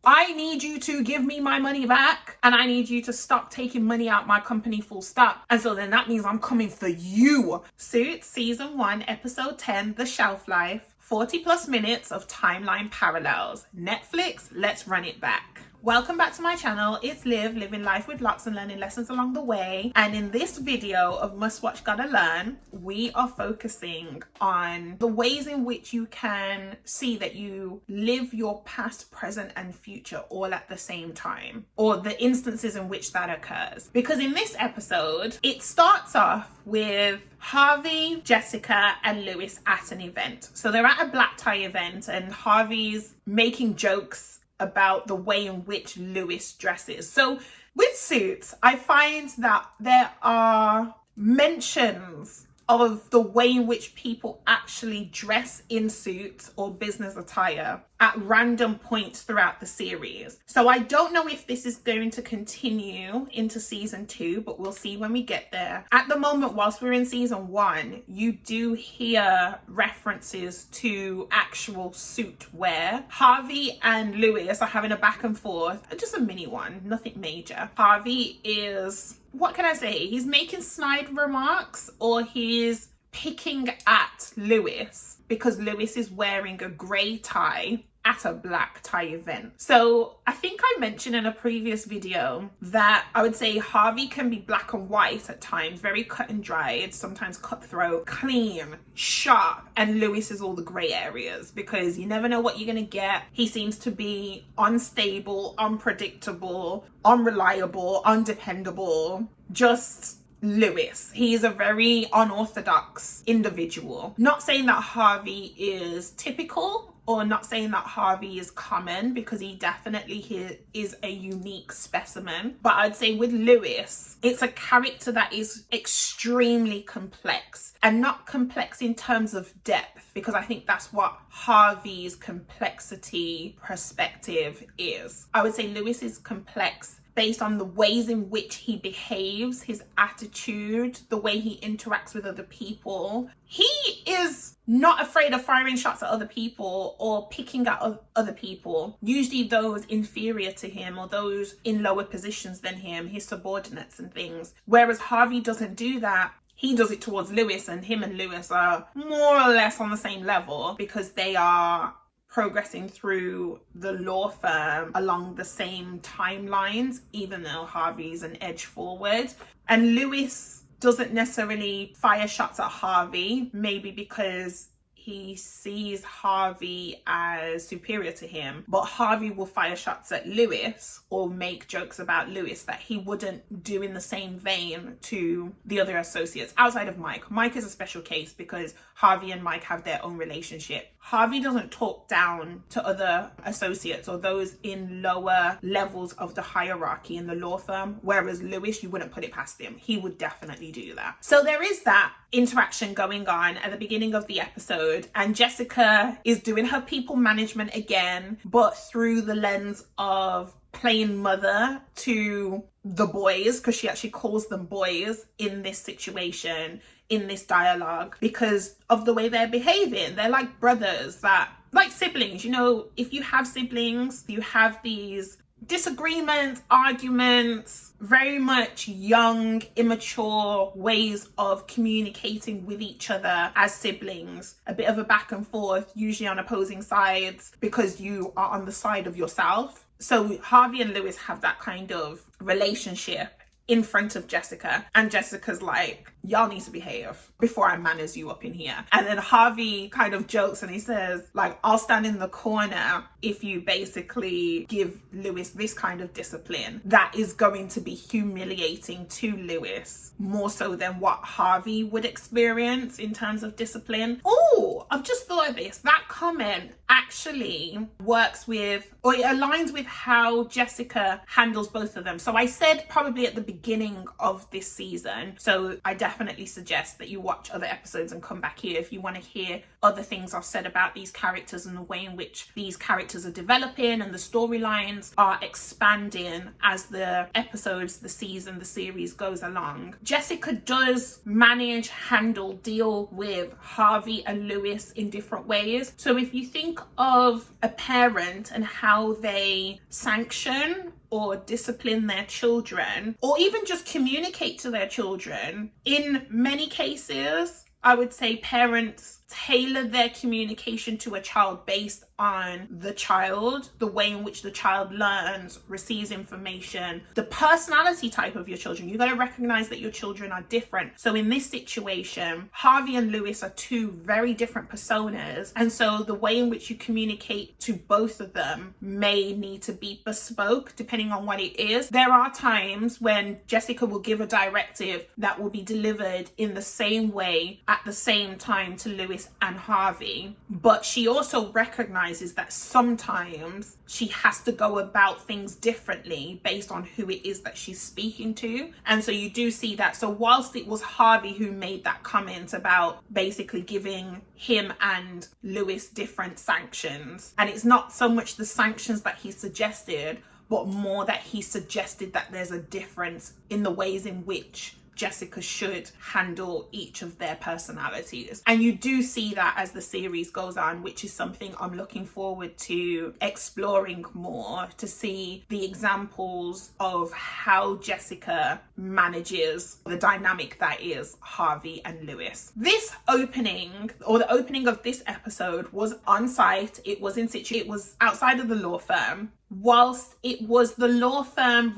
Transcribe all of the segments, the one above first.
I need you to give me my money back, and I need you to stop taking money out my company, full stop. And so then that means I'm coming for you. Suits season 1, episode 10, The Shelf Life. 40 plus minutes of timeline parallels. Netflix, let's run it back. Welcome back to my channel. It's Liv, living life with lots and learning lessons along the way. And in this video of Must Watch Gotta Learn, we are focusing on the ways in which you can see that you live your past, present, and future all at the same time, or the instances in which that occurs. Because in this episode, it starts off with Harvey, Jessica, and Lewis at an event. So they're at a black tie event, and Harvey's making jokes about the way in which Lewis dresses. So with Suits, I find that there are mentions of the way in which people actually dress in suits or business attire at random points throughout the series. So I don't know if this is going to continue into season 2, but we'll see when we get there. At the moment, whilst we're in season 1, you do hear references to actual suit wear. Harvey and Lewis are having a back and forth, just a mini one, nothing major. Harvey is, what can I say? He's making snide remarks, or he's picking at Lewis because Lewis is wearing a grey tie at a black tie event. So I think I mentioned in a previous video that I would say Harvey can be black and white at times, very cut and dried, sometimes cutthroat, clean, sharp, and Lewis is all the grey areas because you never know what you're gonna get. He seems to be unstable, unpredictable, unreliable, undependable, just Lewis. He's a very unorthodox individual. Not saying that Harvey is typical, or not saying that Harvey is common, because he definitely is a unique specimen. But I'd say with Lewis, it's a character that is extremely complex, and not complex in terms of depth, because I think that's what Harvey's complexity perspective is. I would say Lewis is complex based on the ways in which he behaves, his attitude, the way he interacts with other people. He is not afraid of firing shots at other people or picking at other people, usually those inferior to him or those in lower positions than him, his subordinates and things. Whereas Harvey doesn't do that. He does it towards Lewis, and him and Lewis are more or less on the same level because they are progressing through the law firm along the same timelines, even though Harvey's an edge forward. And Lewis doesn't necessarily fire shots at Harvey, maybe because he sees Harvey as superior to him, but Harvey will fire shots at Lewis or make jokes about Lewis that he wouldn't do in the same vein to the other associates outside of Mike. Mike is a special case because Harvey and Mike have their own relationship. Harvey doesn't talk down to other associates or those in lower levels of the hierarchy in the law firm, whereas Lewis, you wouldn't put it past him. He would definitely do that. So there is that interaction going on at the beginning of the episode, and Jessica is doing her people management again, but through the lens of playing mother to the boys, because she actually calls them boys in this situation, in this dialogue, because of the way they're behaving. They're like brothers, that like siblings. You know, if you have siblings, you have these disagreements, arguments, very much young, immature ways of communicating with each other as siblings. A bit of a back and forth, usually on opposing sides, because you are on the side of yourself. So Harvey and Lewis have that kind of relationship in front of Jessica, and Jessica's like, y'all need to behave before I manners you up in here. And then Harvey kind of jokes and he says, like, I'll stand in the corner if you basically give Lewis this kind of discipline that is going to be humiliating to Lewis, more so than what Harvey would experience in terms of discipline. Oh, I've just thought of this. That comment actually works with, or it aligns with how Jessica handles both of them. So I said probably at the beginning of this season. So I definitely suggest that you watch other episodes and come back here if you want to hear other things I've said about these characters and the way in which these characters are developing and the storylines are expanding as the episodes, the season, the series goes along. Jessica does manage, handle, deal with Harvey and Lewis in different ways. So if you think of a parent and how they sanction or discipline their children, or even just communicate to their children, in many cases, I would say parents tailor their communication to a child based on the child, the way in which the child learns, receives information, the personality type of your children. You got to recognize that your children are different. So in this situation, Harvey and Lewis are two very different personas. And so the way in which you communicate to both of them may need to be bespoke depending on what it is. There are times when Jessica will give a directive that will be delivered in the same way at the same time to Lewis and Harvey, but she also recognizes that sometimes she has to go about things differently based on who it is that she's speaking to. And so you do see that. So whilst it was Harvey who made that comment about basically giving him and Lewis different sanctions, and it's not so much the sanctions that he suggested, but more that he suggested that there's a difference in the ways in which Jessica should handle each of their personalities. And you do see that as the series goes on, which is something I'm looking forward to exploring more, to see the examples of how Jessica manages the dynamic that is Harvey and Lewis. This opening, or the opening of this episode, was on site. It was in situ. It was outside of the law firm. Whilst it was the law firm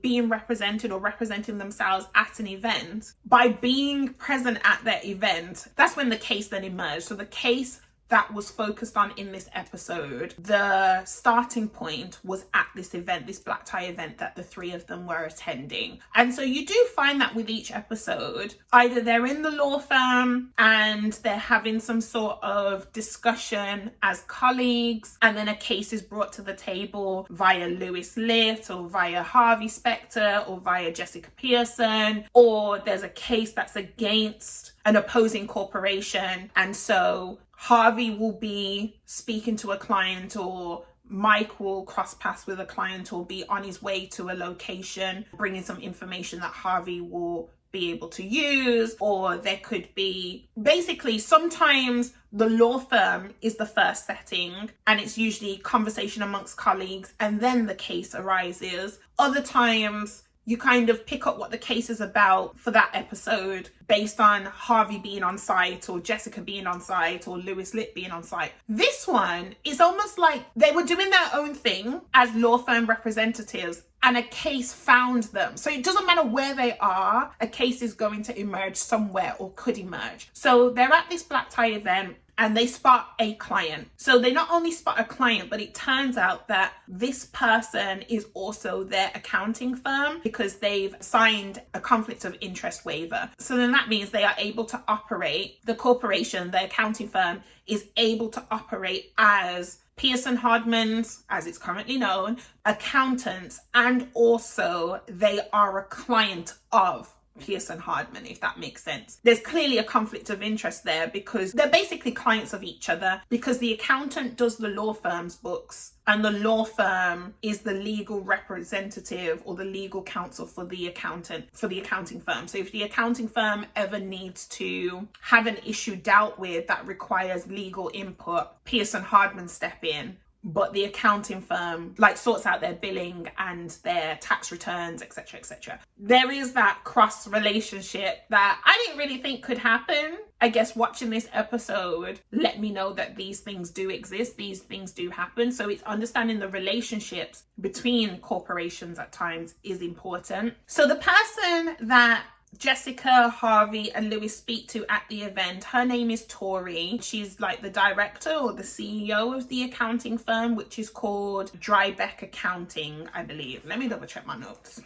being represented or representing themselves at an event, by being present at that event, that's when the case then emerged. So the case that was focused on in this episode, the starting point was at this event, this black tie event that the three of them were attending. And so you do find that with each episode, either they're in the law firm and they're having some sort of discussion as colleagues, and then a case is brought to the table via Lewis Litt or via Harvey Specter or via Jessica Pearson, or there's a case that's against an opposing corporation. And so Harvey will be speaking to a client, or Mike will cross paths with a client or be on his way to a location, bringing some information that Harvey will be able to use. Or there could be, basically, sometimes the law firm is the first setting and it's usually conversation amongst colleagues and then the case arises. Other times you kind of pick up what the case is about for that episode based on Harvey being on site or Jessica being on site or Lewis Litt being on site. This one is almost like they were doing their own thing as law firm representatives and a case found them. So it doesn't matter where they are, a case is going to emerge somewhere or could emerge. So they're at this black tie event and they spot a client. So they not only spot a client, but it turns out that this person is also their accounting firm because they've signed a conflict of interest waiver. So then that means they are able to operate, the corporation, the accounting firm, is able to operate as Pearson Hardman's, as it's currently known, accountants, and also they are a client of Pearson Hardman, if that makes sense. There's clearly a conflict of interest there because they're basically clients of each other, because the accountant does the law firm's books and the law firm is the legal representative or the legal counsel for the accountant, for the accounting firm. So if the accounting firm ever needs to have an issue dealt with that requires legal input, Pearson Hardman step in, but the accounting firm sorts out their billing and their tax returns, etc., etc. There is that cross relationship that I didn't really think could happen. I guess watching this episode let me know that these things do exist, these things do happen. So it's understanding the relationships between corporations at times is important. So the person that Jessica, Harvey, and Lewis speak to at the event, her name is Tori. She's like the director or the CEO of the accounting firm, which is called Drybeck Accounting, I believe. Let me double check my notes.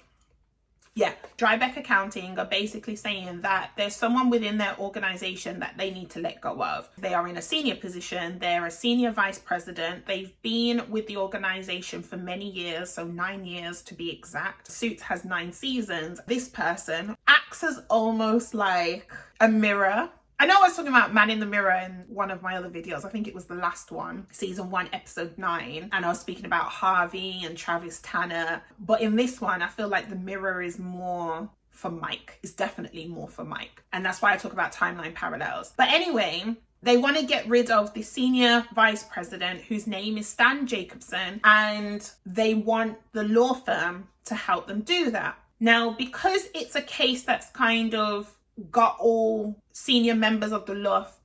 Yeah, Drybeck Accounting are basically saying that there's someone within their organization that they need to let go of. They are in a senior position. They're a senior vice president. They've been with the organization for many years, so 9 years to be exact. Suits has 9 seasons. This person acts as almost like a mirror. I know I was talking about Man in the Mirror in one of my other videos. I think it was the last one, season 1, episode 9. And I was speaking about Harvey and Travis Tanner. But in this one, I feel like the mirror is more for Mike. It's definitely more for Mike. And that's why I talk about timeline parallels. But anyway, they want to get rid of the senior vice president whose name is Stan Jacobson. And they want the law firm to help them do that. Now, because it's a case that's kind of got all senior members of the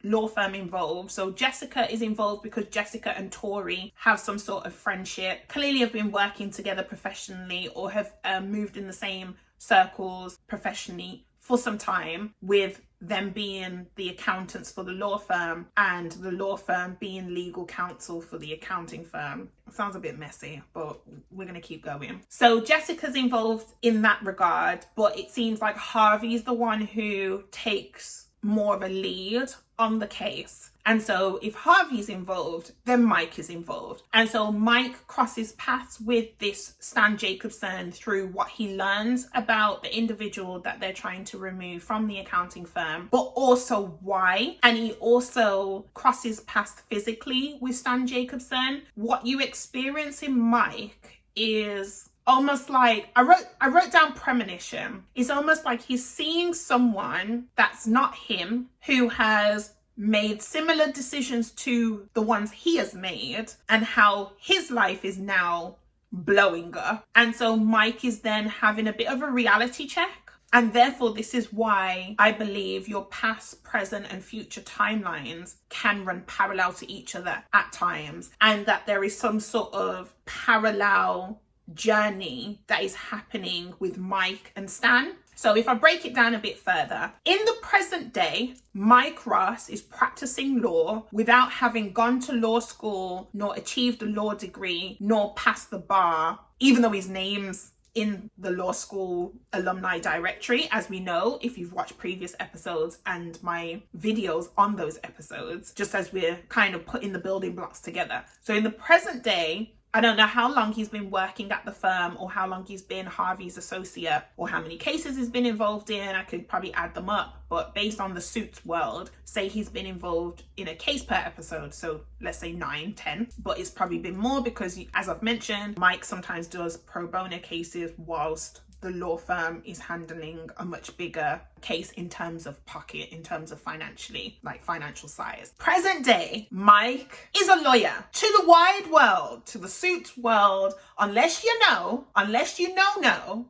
law firm involved. So Jessica is involved because Jessica and Tori have some sort of friendship, clearly have been working together professionally or have moved in the same circles professionally for some time, with them being the accountants for the law firm and the law firm being legal counsel for the accounting firm. It sounds a bit messy, but we're going to keep going. So Jessica's involved in that regard, but it seems like Harvey's the one who takes more of a lead on the case. And so if Harvey's involved, then Mike is involved. And so Mike crosses paths with this Stan Jacobson through what he learns about the individual that they're trying to remove from the accounting firm, but also why. And he also crosses paths physically with Stan Jacobson. What you experience in Mike is almost like, I wrote down premonition. It's almost like he's seeing someone that's not him, who has made similar decisions to the ones he has made, and how his life is now blowing up. And so Mike is then having a bit of a reality check. And therefore, this is why I believe your past, present, and future timelines can run parallel to each other at times, and that there is some sort of parallel journey that is happening with Mike and Stan. So if I break it down a bit further, in the present day, Mike Ross is practicing law without having gone to law school, nor achieved a law degree, nor passed the bar, even though his name's in the law school alumni directory, as we know if you've watched previous episodes and my videos on those episodes, just as we're kind of putting the building blocks together. So in the present day, I don't know how long he's been working at the firm, or how long he's been Harvey's associate, or how many cases he's been involved in. I could probably add them up, but based on the Suits world, say he's been involved in a case per episode. So let's say 9, 10, but it's probably been more because, as I've mentioned, Mike sometimes does pro bono cases whilst the law firm is handling a much bigger case in terms of pocket, in terms of financially, like financial size. Present day, Mike is a lawyer to the wide world, to the Suits world. Unless you know,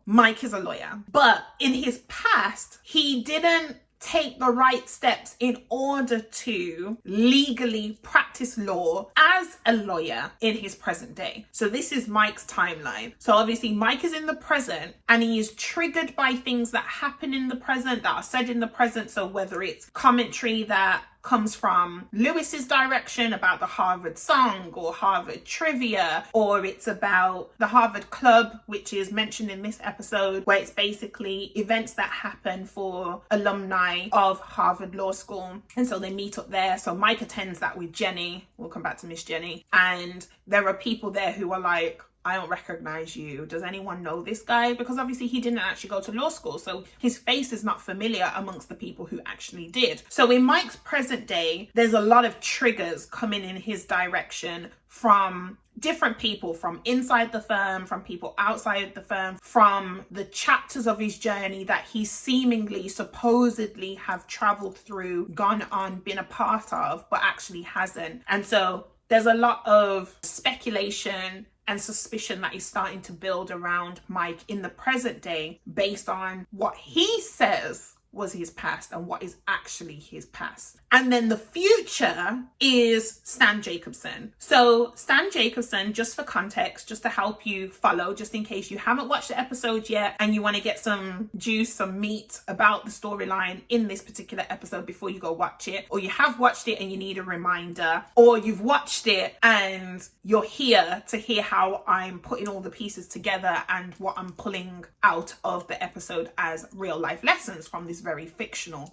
Mike is a lawyer. But in his past, he didn't take the right steps in order to legally practice law as a lawyer in his present day. So this is Mike's timeline. So obviously Mike is in the present, and he is triggered by things that happen in the present, that are said in the present. So whether it's commentary that comes from Lewis's direction about the Harvard song or Harvard trivia, or it's about the Harvard Club, which is mentioned in this episode, where it's basically events that happen for alumni of Harvard Law School. And so they meet up there. So Mike attends that with Jenny. We'll come back to Miss Jenny. And there are people there who are like, I don't recognize you. Does anyone know this guy? Because obviously he didn't actually go to law school, so his face is not familiar amongst the people who actually did. So in Mike's present day, there's a lot of triggers coming in his direction from different people, from inside the firm, from people outside the firm, from the chapters of his journey that he seemingly, supposedly have traveled through, gone on, been a part of, but actually hasn't. And so there's a lot of speculation and suspicion that is starting to build around Mike in the present day based on what he says was his past and what is actually his past. And then the future is Stan Jacobson. So Stan Jacobson, just for context, just to help you follow, just in case you haven't watched the episode yet and you want to get some juice, some meat about the storyline in this particular episode before you go watch it, or you have watched it and you need a reminder, or you've watched it and you're here to hear how I'm putting all the pieces together and what I'm pulling out of the episode as real life lessons from this very fictional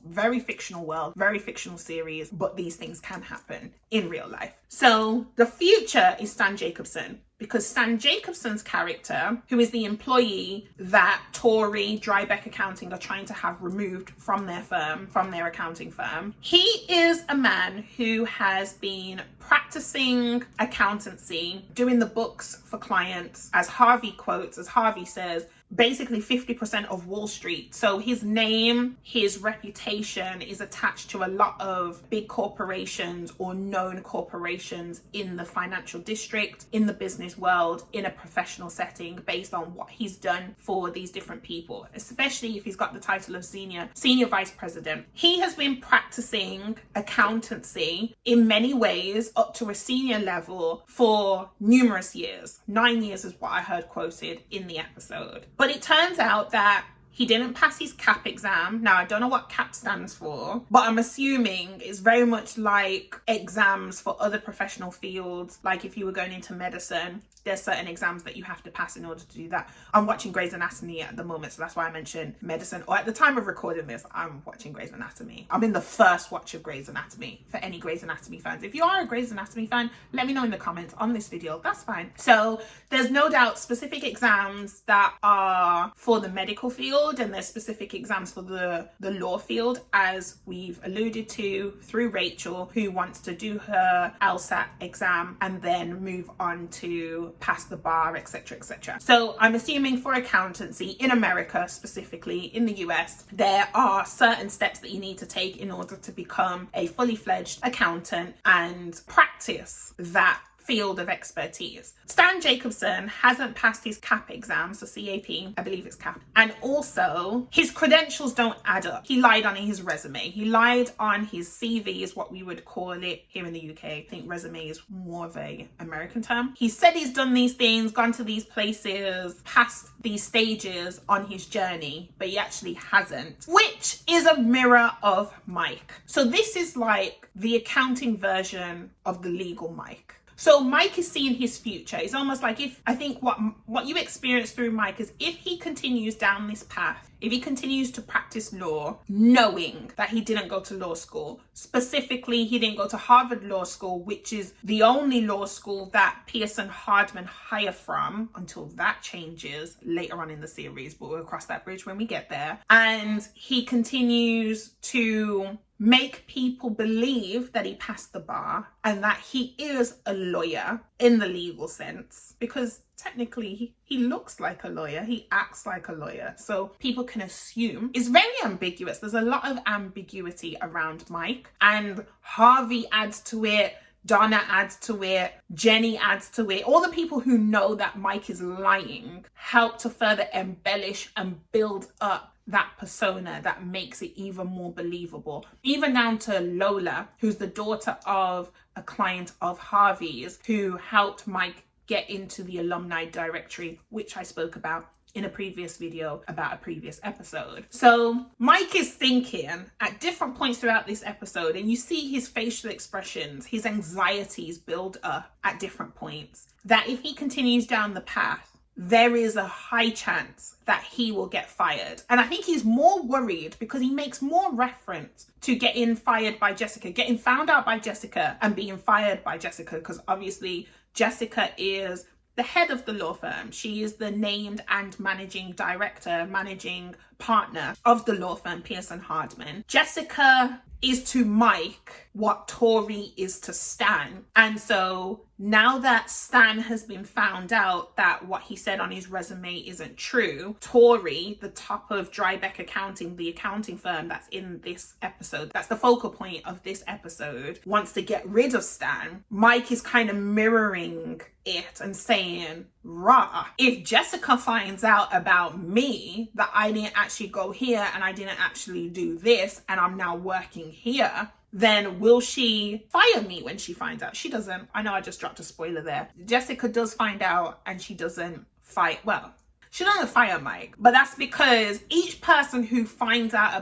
world, very fictional series, but these things can happen in real life. So the future is Stan Jacobson, because Stan Jacobson's character, who is the employee that Tory Drybeck Accounting are trying to have removed from their firm, from their accounting firm, he is a man who has been practicing accountancy, doing the books for clients, as Harvey quotes, as Harvey says, basically 50% of Wall Street. So his name, his reputation is attached to a lot of big corporations or known corporations in the financial district, in the business world, in a professional setting, based on what he's done for these different people, especially if he's got the title of senior vice president. He has been practicing accountancy in many ways up to a senior level for numerous years. 9 years is what I heard quoted in the episode. But it turns out that he didn't pass his CAP exam. Now, I don't know what CAP stands for, but I'm assuming it's very much like exams for other professional fields. Like if you were going into medicine, there's certain exams that you have to pass in order to do that. I'm watching Grey's Anatomy at the moment, so that's why I mentioned medicine. Or at the time of recording this, I'm watching Grey's Anatomy. I'm in the first watch of Grey's Anatomy for any Grey's Anatomy fans. If you are a Grey's Anatomy fan, let me know in the comments on this video. That's fine. So there's no doubt specific exams that are for the medical field, and there's specific exams for the law field, as we've alluded to through Rachel, who wants to do her LSAT exam and then move on to pass the bar, etc., etc. So I'm assuming for accountancy in America, specifically in the US, there are certain steps that you need to take in order to become a fully fledged accountant and practice that field of expertise. Stan Jacobson hasn't passed his CAP exam, so CAP, I believe it's CAP. And also, his credentials don't add up. He lied on his resume. He lied on his CV, is what we would call it here in the UK. I think resume is more of a American term. He said he's done these things, gone to these places, passed these stages on his journey, but he actually hasn't, which is a mirror of Mike. So this is like the accounting version of the legal Mike. So Mike is seeing his future. It's almost like, if I think what you experience through Mike is, if he continues down this path, if he continues to practice law, knowing that he didn't go to law school, specifically he didn't go to Harvard Law School, which is the only law school that Pearson Hardman hire from, until that changes later on in the series, but we'll cross that bridge when we get there. And he continues to make people believe that he passed the bar and that he is a lawyer in the legal sense, because technically he looks like a lawyer, he acts like a lawyer, so people can assume. It's very ambiguous. There's a lot of ambiguity around Mike, and Harvey adds to it, Donna adds to it, Jenny adds to it. All the people who know that Mike is lying help to further embellish and build up that persona that makes it even more believable. Even down to Lola, who's the daughter of a client of Harvey's, who helped Mike get into the alumni directory, which I spoke about in a previous video about a previous episode. So Mike is thinking at different points throughout this episode, and you see his facial expressions, his anxieties build up at different points, that if he continues down the path, there is a high chance that he will get fired. And I think he's more worried because he makes more reference to getting fired by Jessica, getting found out by Jessica and being fired by Jessica, because obviously Jessica is the head of the law firm. She is the named and managing director, managing partner of the law firm Pearson Hardman. Jessica is to Mike what Tory is to Stan. And so now that Stan has been found out that what he said on his resume isn't true, Tori, the top of Drybeck Accounting, the accounting firm that's in this episode, that's the focal point of this episode, wants to get rid of Stan. Mike is kind of mirroring it and saying, rah, if Jessica finds out about me, that I didn't actually go here and I didn't actually do this and I'm now working here, then will she fire me when she finds out? She doesn't. I know I just dropped a spoiler there. Jessica does find out and she doesn't fight. Well, she doesn't fire Mike, but that's because each person who finds out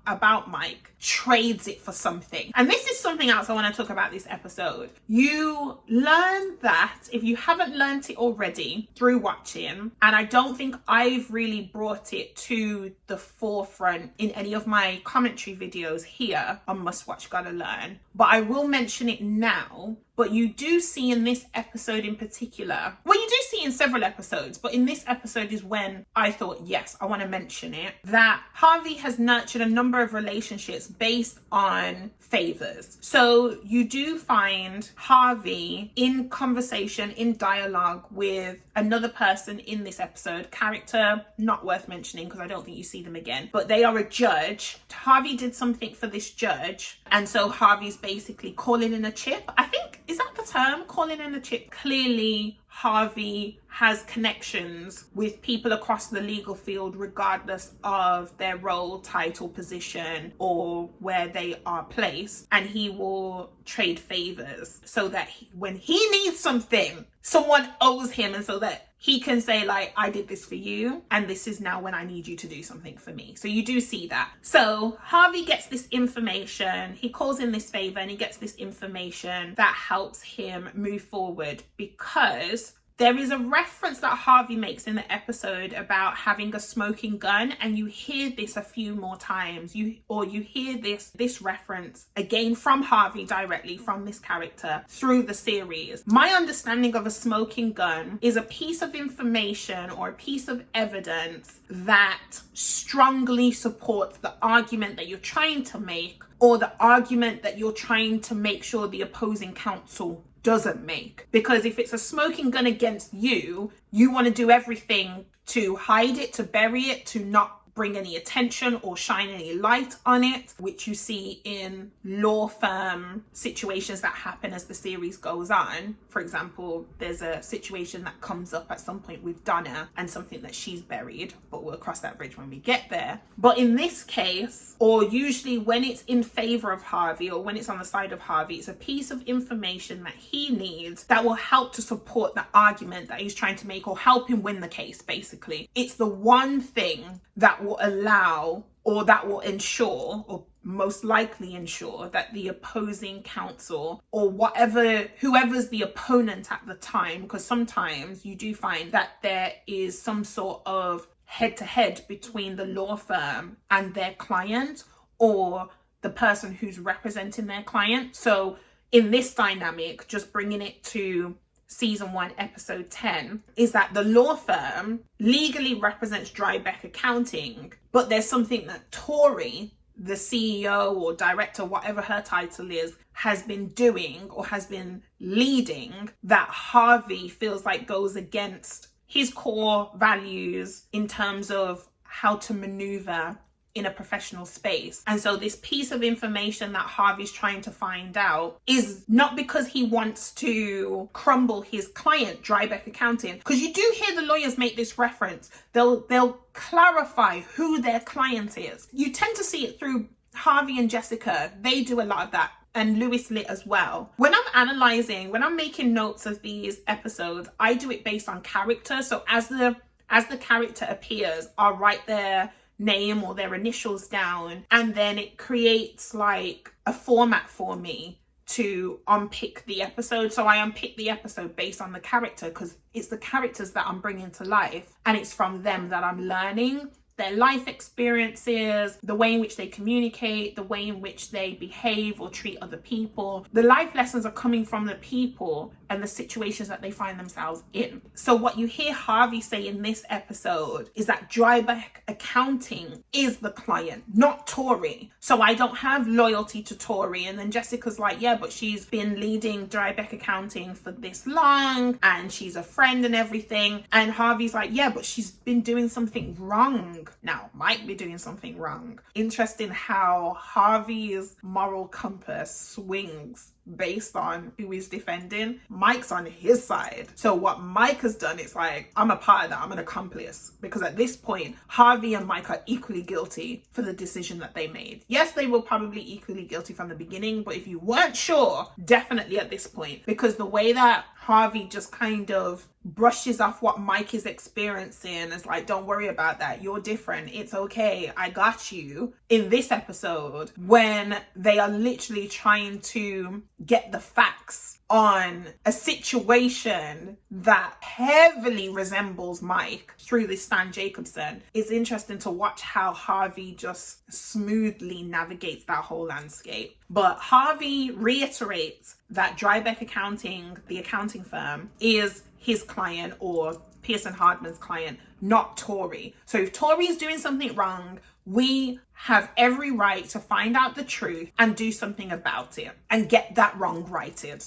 about Mike trades it for something. And this is something else I want to talk about this episode. You learn that, if you haven't learned it already through watching, and I don't think I've really brought it to the forefront in any of my commentary videos here on Must Watch Gotta Learn, but I will mention it now. But you do see in this episode in particular, well, you do see in several episodes, but in this episode is when I thought, yes, I want to mention it, that Harvey has nurtured a number of relationships based on favors. So you do find Harvey in conversation, in dialogue with another person in this episode, character not worth mentioning because I don't think you see them again, but they are a judge. Harvey did something for this judge, and so Harvey's basically calling in a chip. I think, is that the term, calling in a chip? Clearly Harvey has connections with people across the legal field regardless of their role, title, position, or where they are placed, and he will trade favors so that when he needs something, someone owes him, and so that he can say, like, I did this for you and this is now when I need you to do something for me. So you do see that. So Harvey gets this information, he calls in this favor and he gets this information that helps him move forward, because there is a reference that Harvey makes in the episode about having a smoking gun, and you hear this a few more times. You hear this reference again from Harvey directly from this character through the series. My understanding of a smoking gun is a piece of information or a piece of evidence that strongly supports the argument that you're trying to make, or the argument that you're trying to make sure the opposing counsel doesn't make. Because if it's a smoking gun against you, you want to do everything to hide it, to bury it, to not bring any attention or shine any light on it, which you see in law firm situations that happen as the series goes on. For example, there's a situation that comes up at some point with Donna and something that she's buried, but we'll cross that bridge when we get there. But in this case, or usually when it's in favor of Harvey or when it's on the side of Harvey, it's a piece of information that he needs that will help to support the argument that he's trying to make, or help him win the case, basically. It's the one thing that will allow, or that will ensure, or most likely ensure, that the opposing counsel or whoever's the opponent at the time, because sometimes you do find that there is some sort of head-to-head between the law firm and their client, or the person who's representing their client. So in this dynamic, just bringing it to season 1 episode 10, is that the law firm legally represents Drybeck Accounting, but there's something that Tori, the CEO or director, whatever her title is, has been doing or has been leading that Harvey feels like goes against his core values in terms of how to maneuver in a professional space. And so this piece of information that Harvey's trying to find out is not because he wants to crumble his client, Drybeck Accounting, because you do hear the lawyers make this reference. They'll clarify who their client is. You tend to see it through Harvey and Jessica. They do a lot of that, and Lewis Litt as well. When I'm making notes of these episodes, I do it based on character. So as the character appears, I'll write their name or their initials down, and then it creates like a format for me to unpick the episode. So I unpick the episode based on the character, because it's the characters that I'm bringing to life, and it's from them that I'm learning. their life experiences, the way in which they communicate, the way in which they behave or treat other people. The life lessons are coming from the people and the situations that they find themselves in. So what you hear Harvey say in this episode is that dryback accounting is the client, not Tori. So I don't have loyalty to Tori. And then Jessica's like, yeah, but she's been leading dryback accounting for this long and she's a friend and everything. And Harvey's like, yeah, but she's been doing something wrong. Now, might be doing something wrong. Interesting how Harvey's moral compass swings based on who he's defending. Mike's on his side. So what Mike has done, it's like, I'm a part of that, I'm an accomplice. Because at this point, Harvey and Mike are equally guilty for the decision that they made. Yes, they were probably equally guilty from the beginning, but if you weren't sure, definitely at this point. Because the way that Harvey just kind of brushes off what Mike is experiencing is like, don't worry about that, you're different, it's okay, I got you. In this episode, when they are literally trying to get the facts on a situation that heavily resembles Mike through this Stan Jacobson, it's interesting to watch how Harvey just smoothly navigates that whole landscape. But Harvey reiterates that Drybeck Accounting, the accounting firm, is his client, or Pearson Hardman's client, not Tori. So if Tori is doing something wrong, we have every right to find out the truth and do something about it and get that wrong righted.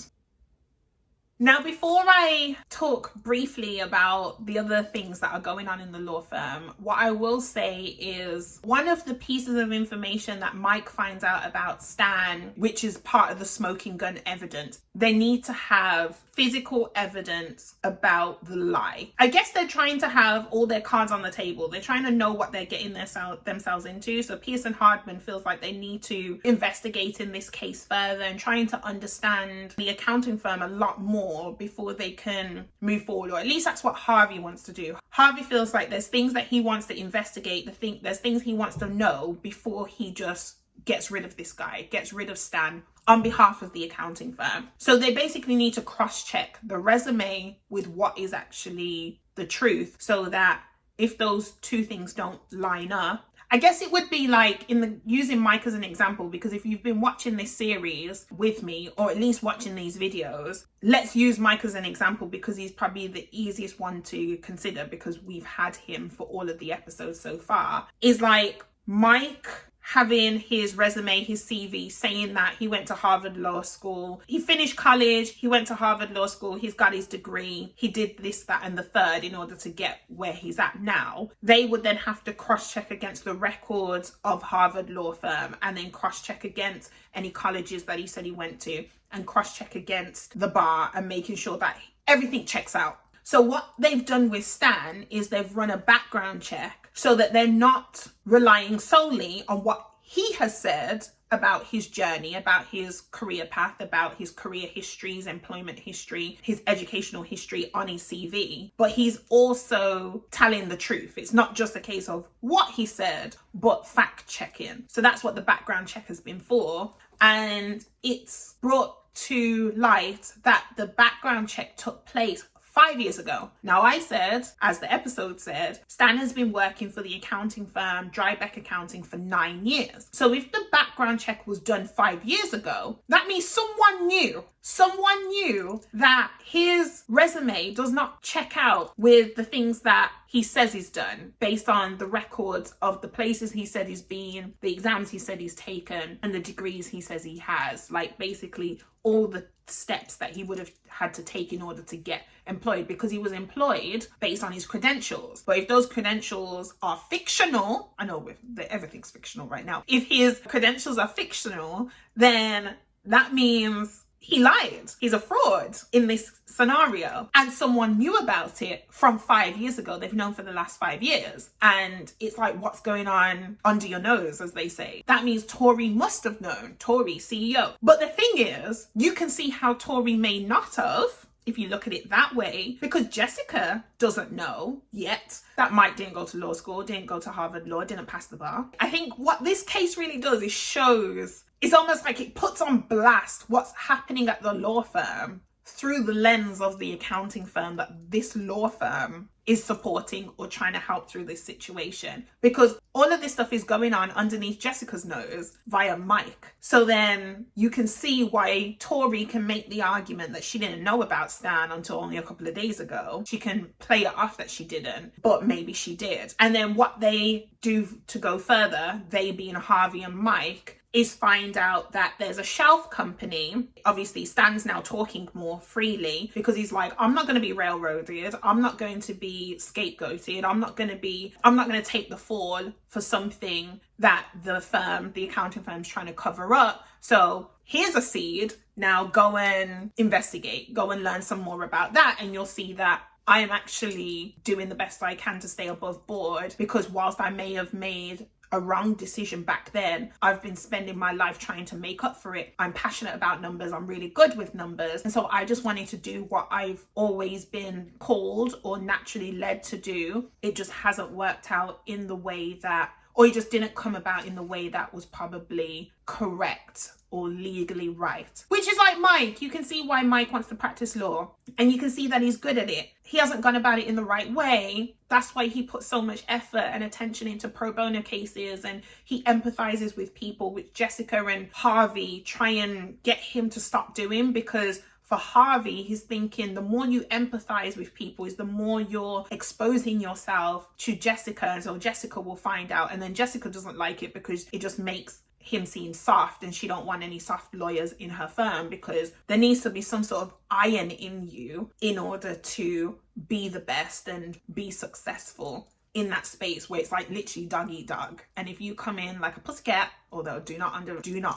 Now, before I talk briefly about the other things that are going on in the law firm, what I will say is one of the pieces of information that Mike finds out about Stan, which is part of the smoking gun evidence, they need to have physical evidence about the lie. I guess they're trying to have all their cards on the table. They're trying to know what they're getting themselves into. So Pearson Hardman feels like they need to investigate in this case further and trying to understand the accounting firm a lot more before they can move forward, or at least that's what Harvey wants to do. Harvey feels like there's things that he wants to investigate, there's things he wants to know before he just gets rid of this guy, gets rid of Stan on behalf of the accounting firm. So they basically need to cross-check the resume with what is actually the truth, so that if those two things don't line up, I guess it would be like using Mike as an example, because if you've been watching this series with me, or at least watching these videos, let's use Mike as an example because he's probably the easiest one to consider because we've had him for all of the episodes so far. Is like Mike having his resume, his CV, saying that he went to Harvard Law School, he finished college, he went to Harvard Law School, he's got his degree, he did this, that, and the third in order to get where he's at now. They would then have to cross-check against the records of Harvard Law Firm, and then cross-check against any colleges that he said he went to, and cross-check against the bar, and making sure that everything checks out. So what they've done with Stan is they've run a background check so that they're not relying solely on what he has said about his journey, about his career path, about his career history, his employment history, his educational history on his CV, but he's also telling the truth. It's not just a case of what he said, but fact checking. So that's what the background check has been for. And it's brought to light that the background check took place 5 years ago. Now I said, as the episode said, Stan has been working for the accounting firm Drybeck Accounting for 9 years. So if the background check was done 5 years ago, that means someone knew that his resume does not check out with the things that he says he's done based on the records of the places he said he's been, the exams he said he's taken, and the degrees he says he has. Like basically all the steps that he would have had to take in order to get employed, because he was employed based on his credentials. But if those credentials are fictional, I know everything's fictional right now. If his credentials are fictional, then that means he lied. He's a fraud in this scenario. And someone knew about it from 5 years ago. They've known for the last 5 years. And it's like, what's going on under your nose, as they say. That means Tori must have known. Tori, CEO. But the thing is, you can see how Tori may not have, if you look at it that way, because Jessica doesn't know yet that Mike didn't go to law school, didn't go to Harvard Law, didn't pass the bar. I think what this case really does is shows, it's almost like it puts on blast what's happening at the law firm through the lens of the accounting firm that this law firm is supporting or trying to help through this situation, because all of this stuff is going on underneath Jessica's nose via Mike. So then you can see why Tori can make the argument that she didn't know about Stan until only a couple of days ago. She can play it off that she didn't, but maybe she did. And then what they do to go further, they being Harvey and Mike, is find out that there's a shelf company. Obviously, Stan's now talking more freely because he's like, I'm not going to be railroaded. I'm not going to be scapegoated. I'm not going to take the fall for something that the accounting firm's trying to cover up. So here's a seed. Now go and investigate. Go and learn some more about that. And you'll see that I am actually doing the best I can to stay above board, because whilst I may have made a wrong decision back then, I've been spending my life trying to make up for it. I'm passionate about numbers. I'm really good with numbers. And so I just wanted to do what I've always been called or naturally led to do. It just hasn't worked out in the way that, or it just didn't come about in the way that was probably correct or legally right. Which is like Mike. You can see why Mike wants to practice law, and you can see that he's good at it. He hasn't gone about it in the right way. That's why he puts so much effort and attention into pro bono cases, and he empathizes with people, which Jessica and Harvey try and get him to stop doing, because for Harvey, he's thinking the more you empathize with people is the more you're exposing yourself to Jessica, and so Jessica will find out, and then Jessica doesn't like it because it just makes him seem soft, and she don't want any soft lawyers in her firm, because there needs to be some sort of iron in you in order to be the best and be successful in that space where it's like literally dog eat dog. And if you come in like a pussycat, although do not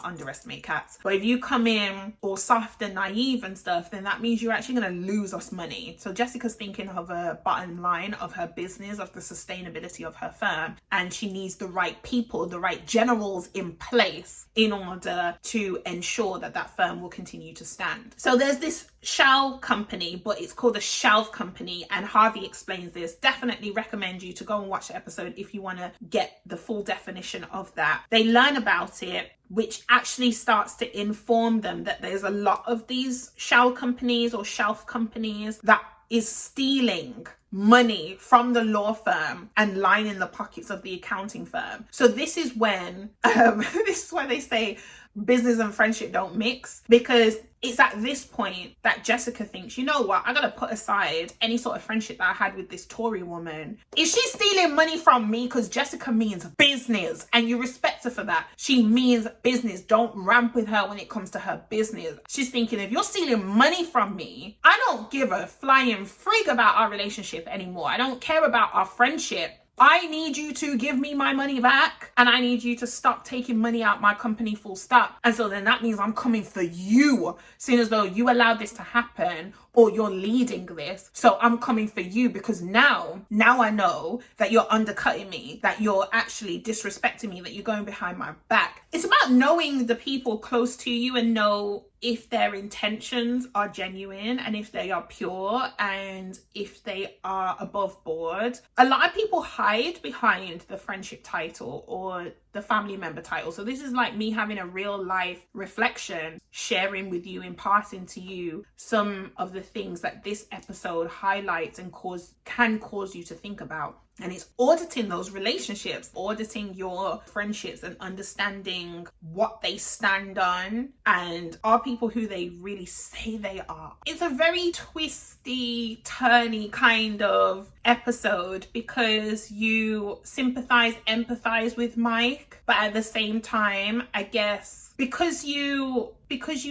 underestimate cats, but if you come in all soft and naive and stuff, then that means you're actually going to lose us money. So Jessica's thinking of a bottom line of her business, of the sustainability of her firm, and she needs the right people, the right generals in place in order to ensure that that firm will continue to stand. So there's this shell company, but it's called a shelf company, and Harvey explains this. Definitely recommend you to go and watch the episode if you want to get the full definition of that. They learn about it, which actually starts to inform them that there's a lot of these shell companies or shelf companies that is stealing money from the law firm and lining the pockets of the accounting firm. So this is when this is why they say business and friendship don't mix, because it's at this point that Jessica thinks, you know what, I gotta put aside any sort of friendship that I had with this Tory woman. Is she stealing money from me? Because Jessica means business, and you respect her for that. She means business. Don't ramp with her when it comes to her business. She's thinking, if you're stealing money from me, I don't give a flying frig about our relationship anymore. I don't care about our friendship. I need you to give me my money back, and I need you to stop taking money out my company, full stop. And so then that means I'm coming for you, seeing as though you allowed this to happen, or you're leading this. So I'm coming for you, because now I know that you're undercutting me, that you're actually disrespecting me, that you're going behind my back. It's about knowing the people close to you and know if their intentions are genuine and if they are pure and if they are above board. A lot of people hide behind the friendship title or the family member title. So this is like me having a real life reflection, sharing with you, imparting to you some of the things that this episode highlights and can cause you to think about. And it's auditing those relationships, auditing your friendships and understanding what they stand on and are people who they really say they are. It's a very twisty, turny kind of episode, because you sympathize, empathize with Mike, but at the same time, I guess, because you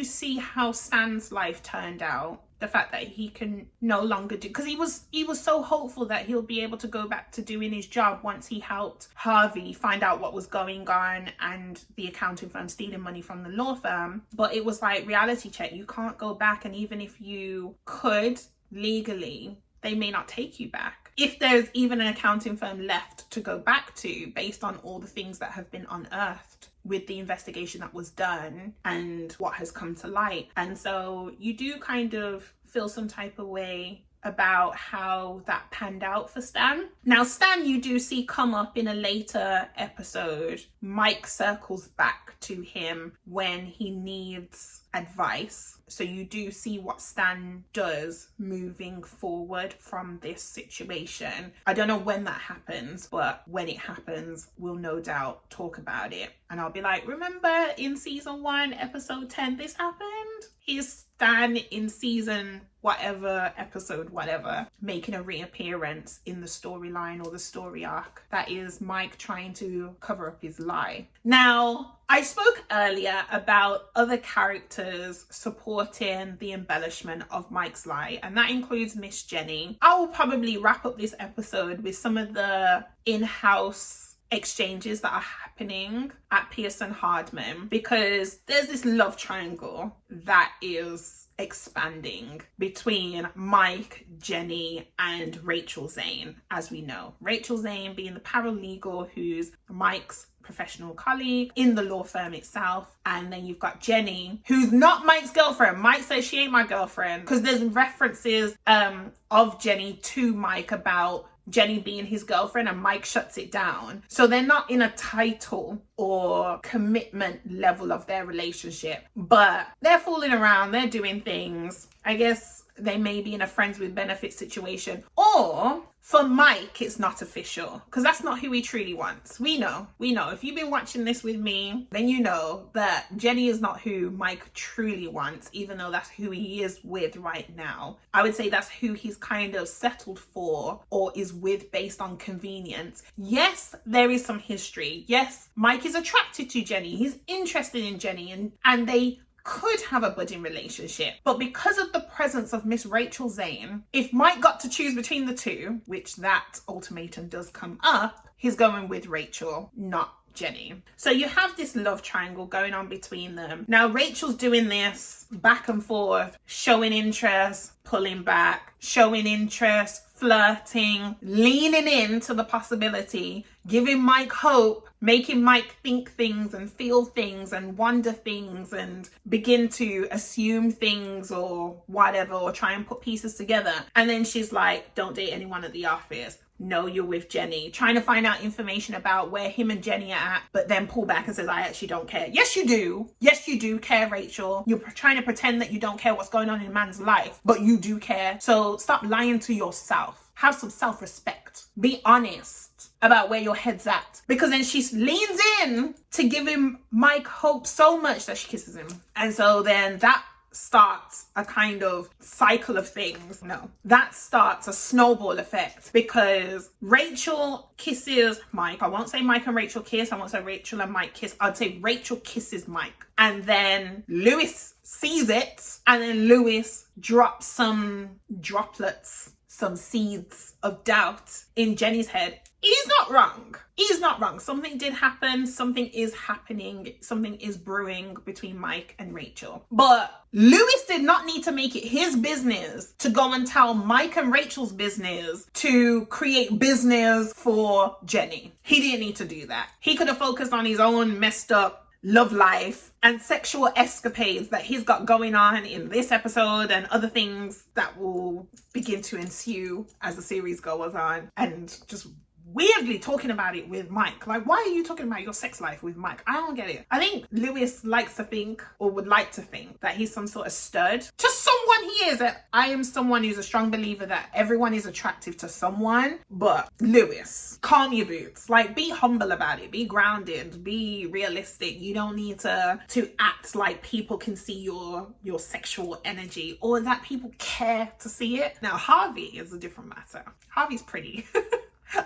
see how Stan's life turned out, the fact that he can no longer do, because he was so hopeful that he'll be able to go back to doing his job once he helped Harvey find out what was going on and the accounting firm stealing money from the law firm. But it was like, reality check, you can't go back, and even if you could legally, they may not take you back. If there's even an accounting firm left to go back to, based on all the things that have been unearthed with the investigation that was done and what has come to light. And so you do kind of feel some type of way about how that panned out for Stan. Now, Stan, you do see come up in a later episode. Mike circles back to him when he needs advice. So you do see what Stan does moving forward from this situation. I don't know when that happens, but when it happens, we'll no doubt talk about it. And I'll be like, remember in season 1, episode 10, this happened? Here's Stan in season whatever, episode whatever, making a reappearance in the storyline or the story arc. That is Mike trying to cover up his lie. Now, I spoke earlier about other characters supporting the embellishment of Mike's lie, and that includes Miss Jenny. I will probably wrap up this episode with some of the in-house exchanges that are happening at Pearson Hardman, because there's this love triangle that is expanding between Mike, Jenny, and Rachel Zane, as we know. Rachel Zane being the paralegal who's Mike's professional colleague in the law firm itself. And then you've got Jenny, who's not Mike's girlfriend. Mike says she ain't my girlfriend, because there's references of Jenny to Mike about Jenny being his girlfriend, and Mike shuts it down. So they're not in a title or commitment level of their relationship, but they're fooling around, they're doing things. I guess they may be in a friends with benefits situation, or for Mike, it's not official, because that's not who he truly wants. We know. If you've been watching this with me, then you know that Jenny is not who Mike truly wants, even though that's who he is with right now. I would say that's who he's kind of settled for or is with based on convenience. Yes, there is some history. Yes, Mike is attracted to Jenny. He's interested in Jenny, and they could have a budding relationship. But because of the presence of Miss Rachel Zane, if Mike got to choose between the two, which that ultimatum does come up, he's going with Rachel, not Jenny. So you have this love triangle going on between them. Now Rachel's doing this back and forth, showing interest, pulling back, showing interest, flirting, leaning into the possibility, giving Mike hope, making Mike think things and feel things and wonder things and begin to assume things or whatever, or try and put pieces together. And then she's like, don't date anyone at the office. No, you're with Jenny. Trying to find out information about where him and Jenny are at, but then pull back and says, I actually don't care. Yes, you do. Yes, you do care, Rachel. You're trying to pretend that you don't care what's going on in a man's life, but you do care. So stop lying to yourself. Have some self-respect. Be honest about where your head's at. Because then she leans in to give him Mike hope so much that she kisses him. And so then that starts a kind of cycle of things. No, that starts a snowball effect, because Rachel kisses Mike. I won't say Mike and Rachel kiss. I won't say Rachel and Mike kiss. I'd say Rachel kisses Mike. And then Lewis sees it, and then Lewis drops some droplets, some seeds of doubt in Jenny's head. He's not wrong. He's not wrong. Something did happen. Something is happening. Something is brewing between Mike and Rachel. But Lewis did not need to make it his business to go and tell Mike and Rachel's business to create business for Jenny. He didn't need to do that. He could have focused on his own messed up love life and sexual escapades that he's got going on in this episode, and other things that will begin to ensue as the series goes on, and just weirdly talking about it with Mike. Like, why are you talking about your sex life with Mike? I don't get it. I think Lewis likes to think, or would like to think, that he's some sort of stud. Just someone he is. I am someone who's a strong believer that everyone is attractive to someone. But Lewis, calm your boots. Like, be humble about it. Be grounded. Be realistic. You don't need to act like people can see your sexual energy, or that people care to see it. Now, Harvey is a different matter. Harvey's pretty.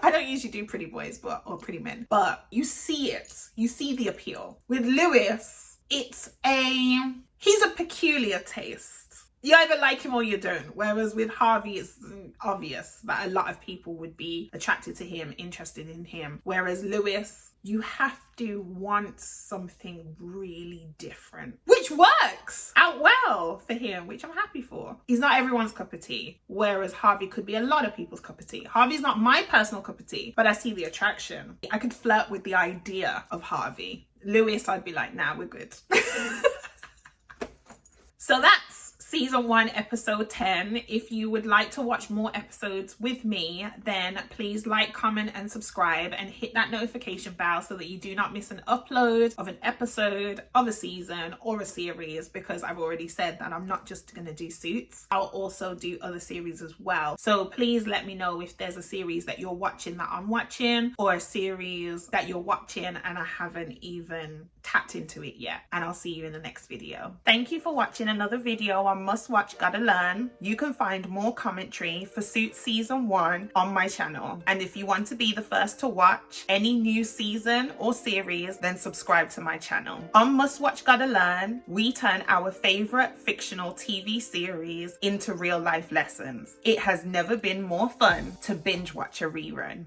I don't usually do pretty boys, or pretty men, but you see it. You see the appeal. With Lewis, he's a peculiar taste. You either like him or you don't. Whereas with Harvey, it's obvious that a lot of people would be attracted to him, interested in him. Whereas Lewis, you have to want something really different, which works out well for him, which I'm happy for. He's not everyone's cup of tea, whereas Harvey could be a lot of people's cup of tea. Harvey's not my personal cup of tea, but I see the attraction. I could flirt with the idea of Harvey. Lewis, I'd be like, nah, we're good. So that's season 1 episode 10. If you would like to watch more episodes with me, then please like, comment and subscribe and hit that notification bell so that you do not miss an upload of an episode of a season or a series, because I've already said that I'm not just going to do Suits. I'll also do other series as well. So please let me know if there's a series that you're watching that I'm watching, or a series that you're watching and I haven't even tapped into it yet. And I'll see you in the next video. Thank you for watching another video on Must Watch Gotta Learn. You can find more commentary for Suits season 1 on my channel. And if you want to be the first to watch any new season or series, then subscribe to my channel. On Must Watch Gotta Learn, we turn our favorite fictional TV series into real life lessons. It has never been more fun to binge watch a rerun.